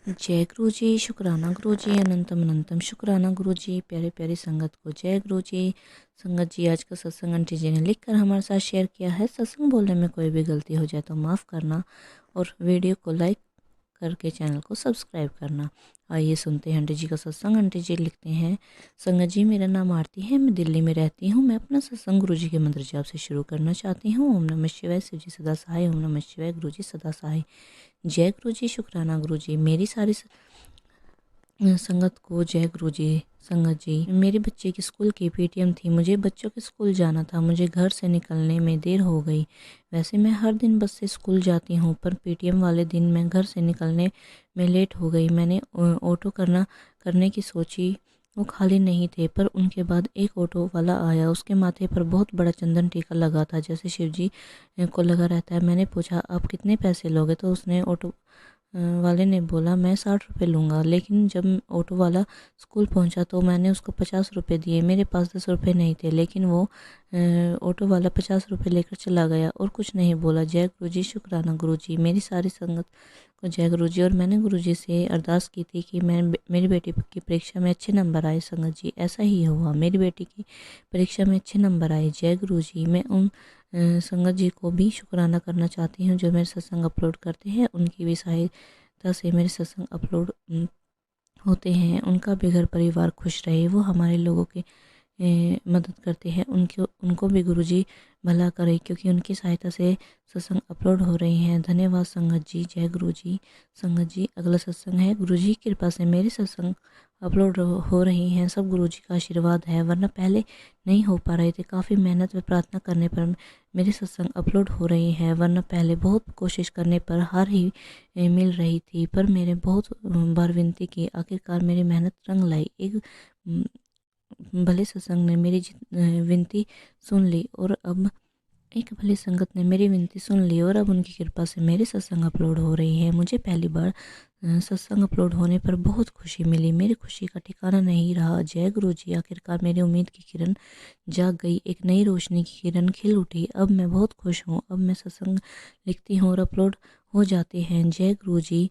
जय गुरु जी, शुक्राना गुरु जी, अनंतम अनंतम शुक्राना गुरु जी। प्यारे प्यारी संगत को जय गुरु जी। संगत जी, आज का सत्संग आंटी जी ने लिखकर हमारे साथ शेयर किया है। सत्संग बोलने में कोई भी गलती हो जाए तो माफ़ करना और वीडियो को लाइक करके चैनल को सब्सक्राइब करना। आइए सुनते हैं आंटी जी का सत्संग। आंटी जी लिखते हैं, संगत जी मेरा नाम आरती है, मैं दिल्ली में रहती हूँ। मैं अपना सत्संग गुरु जी के मंत्र जाप से शुरू करना चाहती हूँ। ओम नमः शिवाय, शिव जी सदा सहाय। ओम नमः शिवाय, गुरु जी सदा सहाय। जय गुरु जी, शुक्राना गुरु जी। मेरी सारी संगत को जय गुरु जी। संगत जी, मेरे बच्चे की स्कूल की पीटीएम थी। मुझे बच्चों के स्कूल जाना था। मुझे घर से निकलने में देर हो गई। वैसे मैं हर दिन बस से स्कूल जाती हूँ, पर पीटीएम वाले दिन मैं घर से निकलने में लेट हो गई। मैंने ऑटो करने की सोची, वो खाली नहीं थे। पर उनके बाद एक ऑटो वाला आया। उसके माथे पर बहुत बड़ा चंदन टीका लगा था, जैसे शिव जी को लगा रहता है। मैंने पूछा, आप कितने पैसे लोगे? तो उसने ऑटो वाले ने बोला, मैं 60 रुपये लूँगा। लेकिन जब ऑटो वाला स्कूल पहुंचा तो मैंने उसको 50 रुपये दिए। मेरे पास 10 रुपये नहीं थे, लेकिन वो ऑटो वाला 50 रुपये लेकर चला गया और कुछ नहीं बोला। जय गुरु जी, शुक्राना गुरु जी। मेरी सारी संगत को जय गुरु जी। और मैंने गुरु जी से अरदास की थी कि मेरी बेटी की परीक्षा में अच्छे नंबर आए। संगत जी, ऐसा ही हुआ, मेरी बेटी की परीक्षा में अच्छे नंबर आए। जय गुरु जी। मैं उन संगत जी को भी शुक्राना करना चाहती हूँ जो मेरे सत्संग अपलोड करते हैं। उनकी भी सहायता से मेरे सत्संग अपलोड होते हैं। उनका भी घर परिवार खुश रहे। वो हमारे लोगों की मदद करते हैं। उनको भी गुरुजी भला करे, क्योंकि उनकी सहायता से सत्संग अपलोड हो रहे हैं। धन्यवाद संगत जी। जय गुरु जी। संगत जी, अगला सत्संग है, गुरु जी की कृपा से मेरे सत्संग अपलोड हो रही हैं। सब गुरु जी का आशीर्वाद है, वरना पहले नहीं हो पा रहे थे। काफ़ी मेहनत व प्रार्थना करने पर मेरे सत्संग अपलोड हो रही हैं, वरना पहले बहुत कोशिश करने पर हार ही मिल रही थी। पर मैंने बहुत बार विनती की, आखिरकार मेरी मेहनत रंग लाई। एक भले सत्संग ने मेरी विनती सुन ली और अब एक भली संगत ने मेरी विनती सुन ली और अब उनकी कृपा से मेरे सत्संग अपलोड हो रही है। मुझे पहली बार सत्संग अपलोड होने पर बहुत खुशी मिली। मेरी खुशी का ठिकाना नहीं रहा। जय गुरु जी। आखिरकार मेरी उम्मीद की किरण जाग गई, एक नई रोशनी की किरण खिल उठी। अब मैं बहुत खुश हूँ। अब मैं सत्संग लिखती हूँ और अपलोड हो जाते हैं। जय गुरु जी,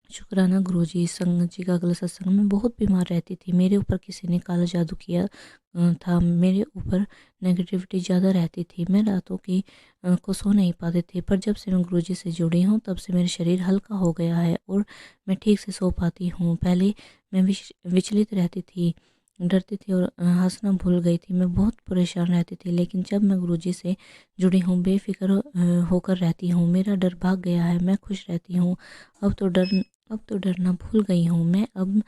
शुक्राना गुरु जी। संगत जी का अगला सत्संग, में बहुत बीमार रहती थी। मेरे ऊपर किसी ने काला जादू किया था। मेरे ऊपर नेगेटिविटी ज़्यादा रहती थी। मैं रातों को सो नहीं पाती थी। पर जब से मैं गुरु जी से जुड़ी हूँ, तब से मेरा शरीर हल्का हो गया है और मैं ठीक से सो पाती हूँ। पहले मैं विचलित रहती थी, डरती थी और हंसना भूल गई थी। मैं बहुत परेशान रहती थी, लेकिन जब मैं गुरु जी से जुड़ी हूँ, बेफिक्र होकर रहती हूँ। मेरा डर भाग गया है, मैं खुश रहती हूँ। अब तो डरना भूल गई हूँ मैं। अब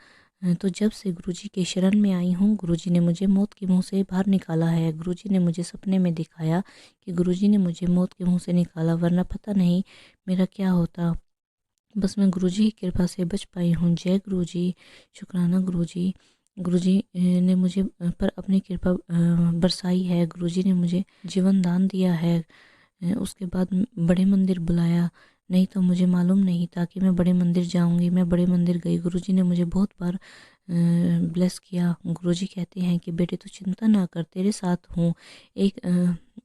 तो जब से गुरुजी के शरण में आई हूँ, गुरुजी ने मुझे मौत के मुंह से बाहर निकाला है। गुरुजी ने मुझे सपने में दिखाया कि गुरुजी ने मुझे मौत के मुंह से निकाला, वरना पता नहीं मेरा क्या होता। बस मैं गुरुजी की कृपा से बच पाई हूँ। जय गुरुजी, शुक्राना गुरुजी। गुरुजी ने मुझे पर अपनी कृपा बरसाई है। गुरुजी ने मुझे जीवन दान दिया है। उसके बाद बड़े मंदिर बुलाया, नहीं तो मुझे मालूम नहीं था कि मैं बड़े मंदिर जाऊंगी। मैं बड़े मंदिर गई। गुरुजी ने मुझे बहुत बार ब्लेस किया। गुरुजी कहते हैं कि बेटे तू चिंता ना कर, तेरे साथ हूँ। एक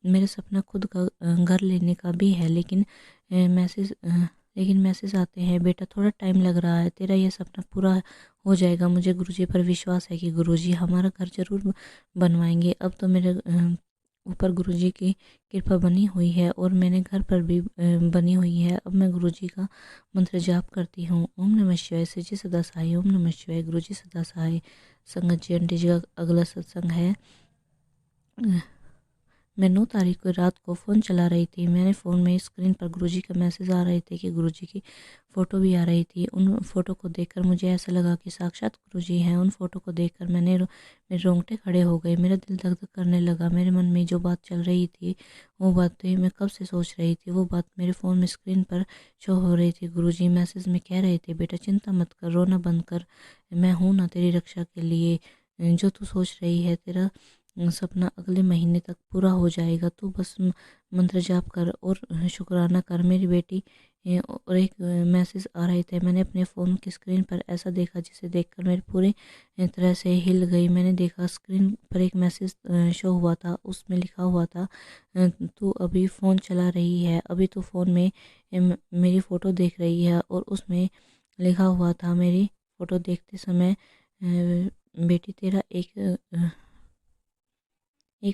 मेरा सपना खुद का घर लेने का भी है, लेकिन मैसेज आते हैं, बेटा थोड़ा टाइम लग रहा है, तेरा यह सपना पूरा हो जाएगा। मुझे गुरुजी पर विश्वास है कि गुरुजी हमारा घर जरूर बनवाएंगे। अब तो मेरे ऊपर गुरुजी की कृपा बनी हुई है और मैंने घर पर भी बनी हुई है। अब मैं गुरुजी का मंत्र जाप करती हूँ। ओम नमः शिवाय, शिव जी सदा सहाय। ओम नमः शिवाय, गुरुजी सदा सहाय। संगत जी, आंटी जी का अगला सत्संग है, मैं 9 तारीख को रात को फ़ोन चला रही थी। मेरे फ़ोन में स्क्रीन पर गुरुजी का मैसेज आ रहे थे कि गुरुजी की फ़ोटो भी आ रही थी। उन फ़ोटो को देखकर मुझे ऐसा लगा कि साक्षात गुरुजी हैं। उन फ़ोटो को देखकर मेरे रोंगटे खड़े हो गए। मेरा दिल धक धक करने लगा। मेरे मन में जो बात चल रही थी, वो बात तो मैं कब से सोच रही थी। वो बात मेरे फ़ोन में स्क्रीन पर शो हो रही थी। गुरुजी मैसेज में कह रहे थे, बेटा चिंता मत कर, रोना बंद कर, मैं हूँ ना तेरी रक्षा के लिए। जो तू सोच रही है, तेरा सपना अगले महीने तक पूरा हो जाएगा। तू बस मंत्र जाप कर और शुक्राना कर। मेरी बेटी और एक मैसेज आ रहे थे। मैंने अपने फ़ोन की स्क्रीन पर ऐसा देखा जिसे देखकर मेरी पूरी तरह से हिल गई। मैंने देखा स्क्रीन पर एक मैसेज शो हुआ था। उसमें लिखा हुआ था, तू अभी फ़ोन चला रही है, अभी तो फ़ोन में मेरी फ़ोटो देख रही है और उसमें लिखा हुआ था मेरी फ़ोटो देखते समय, बेटी तेरा एक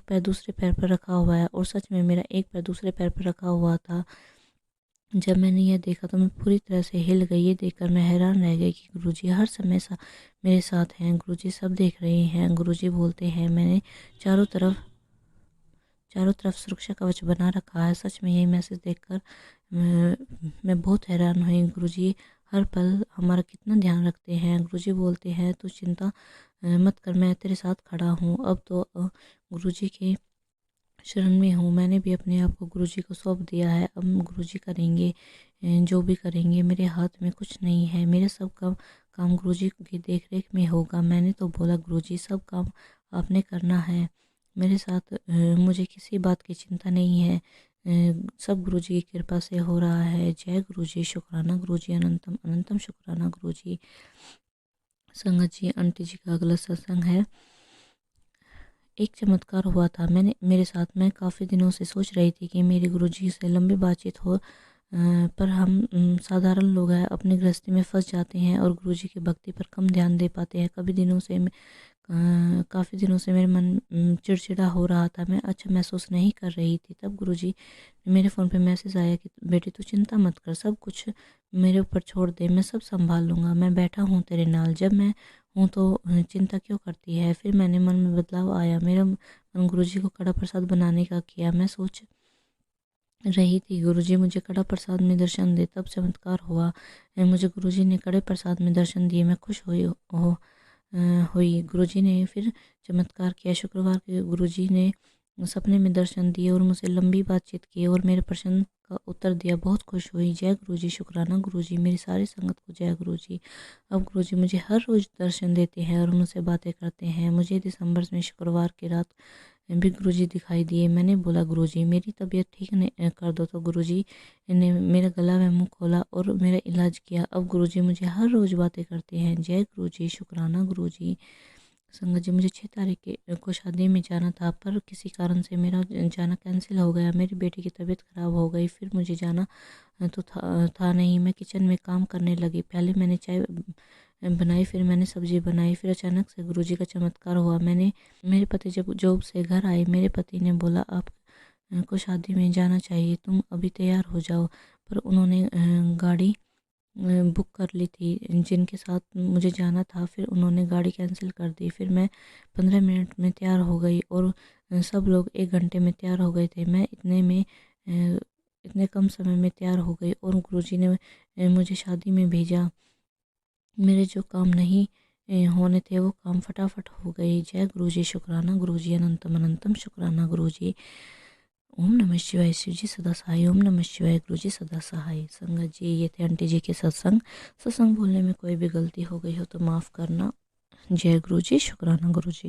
पैर दूसरे पैर पर रखा हुआ है। और सच में मेरा एक पैर दूसरे पैर पर रखा हुआ था। जब मैंने यह देखा तो मैं पूरी तरह से हिल गई। ये देखकर मैं हैरान रह गई कि गुरुजी हर समय मेरे साथ हैं। गुरुजी सब देख रहे हैं। गुरुजी बोलते हैं मैंने चारों तरफ सुरक्षा कवच बना रखा है। सच में यही मैसेज देखकर मैं बहुत हैरान हुई। गुरुजी हर पल हमारा कितना ध्यान रखते हैं। गुरुजी बोलते हैं तू चिंता मत कर, मैं तेरे साथ खड़ा हूँ। अब तो गुरुजी के शरण में हूँ। मैंने भी अपने आप को गुरुजी को सौंप दिया है। अब गुरुजी करेंगे जो भी करेंगे। मेरे हाथ में कुछ नहीं है। मेरे सब काम गुरुजी की देख रेख में होगा। मैंने तो बोला गुरुजी सब काम आपने करना है मेरे साथ, मुझे किसी बात की चिंता नहीं है। सब गुरुजी की कृपा से हो रहा है। जय गुरुजी, शुक्राना गुरुजी, अनंतम अनंतम शुक्राना गुरुजी। संगत जी, आंटी जी का अगला सत्संग है। एक चमत्कार हुआ था मेरे साथ। मैं काफ़ी दिनों से सोच रही थी कि मेरे गुरुजी से लंबी बातचीत हो, पर हम साधारण लोग हैं, अपनी गृहस्थी में फंस जाते हैं और गुरुजी की भक्ति पर कम ध्यान दे पाते हैं। काफ़ी दिनों से मेरे मन चिड़चिड़ा हो रहा था। मैं अच्छा महसूस नहीं कर रही थी। तब गुरुजी मेरे फ़ोन पे मैसेज आया कि बेटी तू चिंता मत कर, सब कुछ मेरे ऊपर छोड़ दे, मैं सब संभाल लूँगा, मैं बैठा हूँ तेरे नाल। जब मैं हूँ तो चिंता क्यों करती है। फिर मैंने मन में बदलाव आया। मेरा मन गुरुजी को कड़ा प्रसाद बनाने का किया। मैं सोच रही थी गुरुजी मुझे कड़ा प्रसाद में दर्शन दे। तब चमत्कार हुआ। मुझे गुरुजी ने कड़े प्रसाद में दर्शन दिए। मैं खुश हुई। गुरुजी ने फिर चमत्कार किया। शुक्रवार के गुरुजी ने सपने में दर्शन दिए और मुझसे लंबी बातचीत की और मेरे प्रश्न का उत्तर दिया। बहुत खुश हुई। जय गुरुजी, शुक्राना गुरुजी, मेरी सारी संगत को जय गुरुजी। अब गुरुजी मुझे हर रोज़ दर्शन देते हैं और मुझसे बातें करते हैं। मुझे दिसंबर में शुक्रवार की रात भी गुरुजी दिखाई दिए। मैंने बोला गुरुजी मेरी तबीयत ठीक नहीं कर दो, तो गुरुजी ने मेरा गला व मुंह खोला और मेरा इलाज किया। अब गुरुजी मुझे हर रोज़ बातें करते हैं। जय गुरुजी, शुक्राना गुरुजी। संगत जी, मुझे 6 तारीख को शादी में जाना था, पर किसी कारण से मेरा जाना कैंसिल हो गया। मेरी बेटी की तबीयत खराब हो गई। फिर मुझे जाना तो था नहीं। मैं किचन में काम करने लगी। पहले मैंने चाय बनाई, फिर मैंने सब्जी बनाई। फिर अचानक से गुरुजी का चमत्कार हुआ। मेरे पति जब जॉब से घर आए, मेरे पति ने बोला आप को शादी में जाना चाहिए, तुम अभी तैयार हो जाओ। पर उन्होंने गाड़ी बुक कर ली थी जिनके साथ मुझे जाना था। फिर उन्होंने गाड़ी कैंसिल कर दी। फिर मैं 15 मिनट में तैयार हो गई और सब लोग 1 घंटे में तैयार हो गए थे। मैं इतने कम समय में तैयार हो गई और गुरुजी ने मुझे शादी में भेजा। मेरे जो काम नहीं होने थे वो काम फटाफट हो गए। जय गुरुजी, शुक्राना गुरुजी, अनंतम अनंतम शुक्राना गुरुजी। ओम नमः शिवाय। शिव जी सदा सहाय। ओम नमः शिवाय। गुरु जी सदा सहाय। संगत जी, ये थे आंटी जी के सत्संग बोलने में कोई भी गलती हो गई हो तो माफ़ करना। जय गुरु जी, शुक्राना गुरु जी।